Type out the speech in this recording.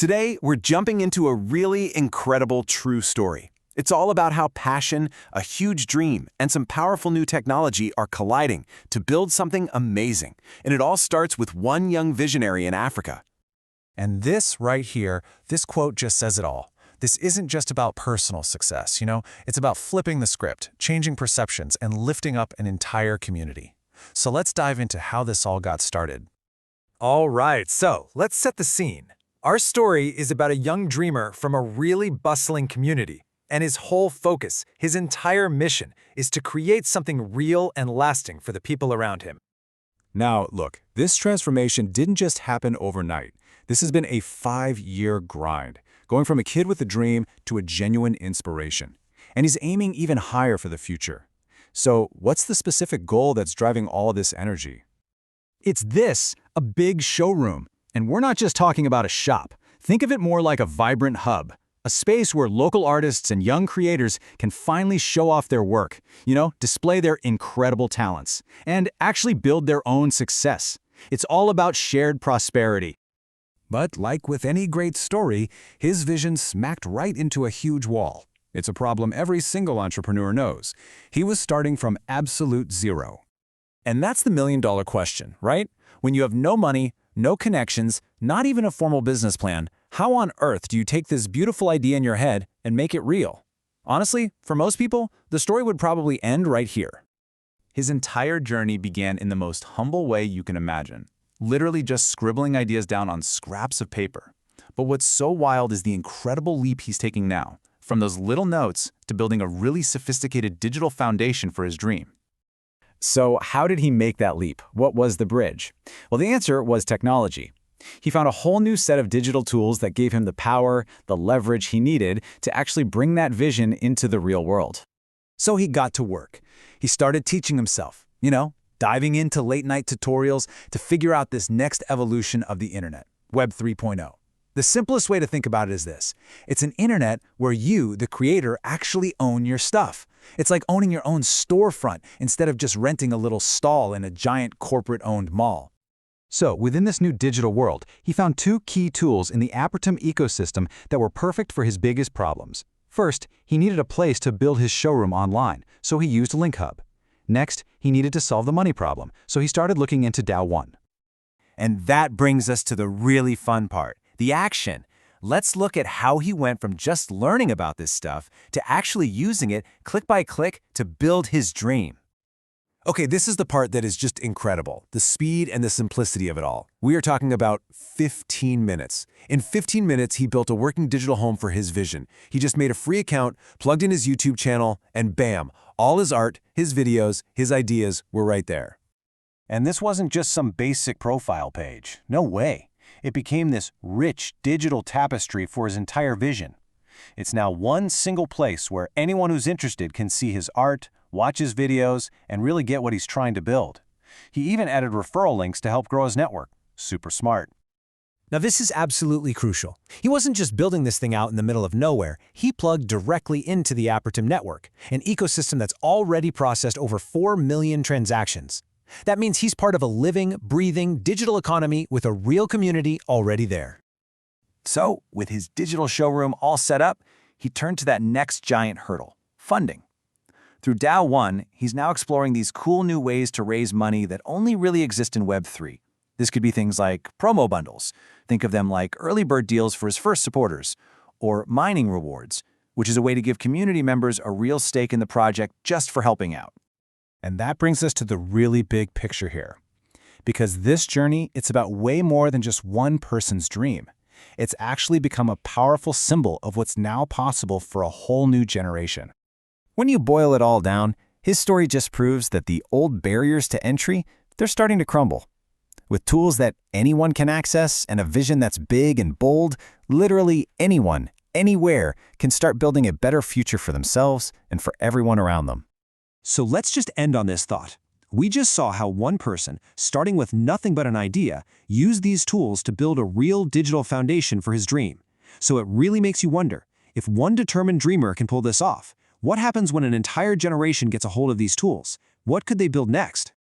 Today, we're jumping into a really incredible true story. It's all about how passion, a huge dream, and some powerful new technology are colliding to build something amazing. And it all starts with one young visionary in Africa. And this right here, this quote just says it all. This isn't just about personal success, it's about flipping the script, changing perceptions, and lifting up an entire community. So let's dive into how this all got started. All right, so let's set the scene. Our story is about a young dreamer from a really bustling community, and his whole focus, his entire mission, is to create something real and lasting for the people around him. Now, look, this transformation didn't just happen overnight. This has been a 5-year grind, going from a kid with a dream to a genuine inspiration. And he's aiming even higher for the future. So, what's the specific goal that's driving all this energy? It's this, a big showroom. And we're not just talking about a shop. Think of it more like a vibrant hub, a space where local artists and young creators can finally show off their work, display their incredible talents, and actually build their own success. It's all about shared prosperity. But like with any great story, his vision smacked right into a huge wall. It's a problem every single entrepreneur knows. He was starting from absolute zero. And that's the million-dollar question, right? When you have no money, no connections, not even a formal business plan, how on earth do you take this beautiful idea in your head and make it real? Honestly, for most people, the story would probably end right here. His entire journey began in the most humble way you can imagine, literally just scribbling ideas down on scraps of paper. But what's so wild is the incredible leap he's taking now, from those little notes to building a really sophisticated digital foundation for his dream. So how did he make that leap? What was the bridge? Well, the answer was technology. He found a whole new set of digital tools that gave him the power, the leverage he needed to actually bring that vision into the real world. So he got to work. He started teaching himself, diving into late-night tutorials to figure out this next evolution of the internet, Web 3.0. The simplest way to think about it is this. It's an internet where you, the creator, actually own your stuff. It's like owning your own storefront instead of just renting a little stall in a giant corporate-owned mall. So, within this new digital world, he found 2 key tools in the Apertum ecosystem that were perfect for his biggest problems. First, he needed a place to build his showroom online, so he used LinkHub. Next, he needed to solve the money problem, so he started looking into DAO1. And that brings us to the really fun part, the action. Let's look at how he went from just learning about this stuff to actually using it click by click to build his dream. Okay, this is the part that is just incredible, the speed and the simplicity of it all. We are talking about 15 minutes. In 15 minutes, he built a working digital home for his vision. He just made a free account, plugged in his YouTube channel, and bam, all his art, his videos, his ideas were right there. And this wasn't just some basic profile page. No way. It became this rich digital tapestry for his entire vision. It's now one single place where anyone who's interested can see his art, watch his videos, and really get what he's trying to build. He even added referral links to help grow his network. Super smart. Now this is absolutely crucial. He wasn't just building this thing out in the middle of nowhere. He plugged directly into the Apertum network, an ecosystem that's already processed over 4 million transactions. That means he's part of a living, breathing digital economy with a real community already there. So, with his digital showroom all set up, he turned to that next giant hurdle, funding. Through DAO1, he's now exploring these cool new ways to raise money that only really exist in Web 3. This could be things like promo bundles. Think of them like early bird deals for his first supporters, or mining rewards, which is a way to give community members a real stake in the project just for helping out. And that brings us to the really big picture here. Because this journey, it's about way more than just one person's dream. It's actually become a powerful symbol of what's now possible for a whole new generation. When you boil it all down, his story just proves that the old barriers to entry, they're starting to crumble. With tools that anyone can access and a vision that's big and bold, literally anyone, anywhere, can start building a better future for themselves and for everyone around them. So let's just end on this thought. We just saw how one person, starting with nothing but an idea, used these tools to build a real digital foundation for his dream. So it really makes you wonder, if one determined dreamer can pull this off, what happens when an entire generation gets a hold of these tools? What could they build next?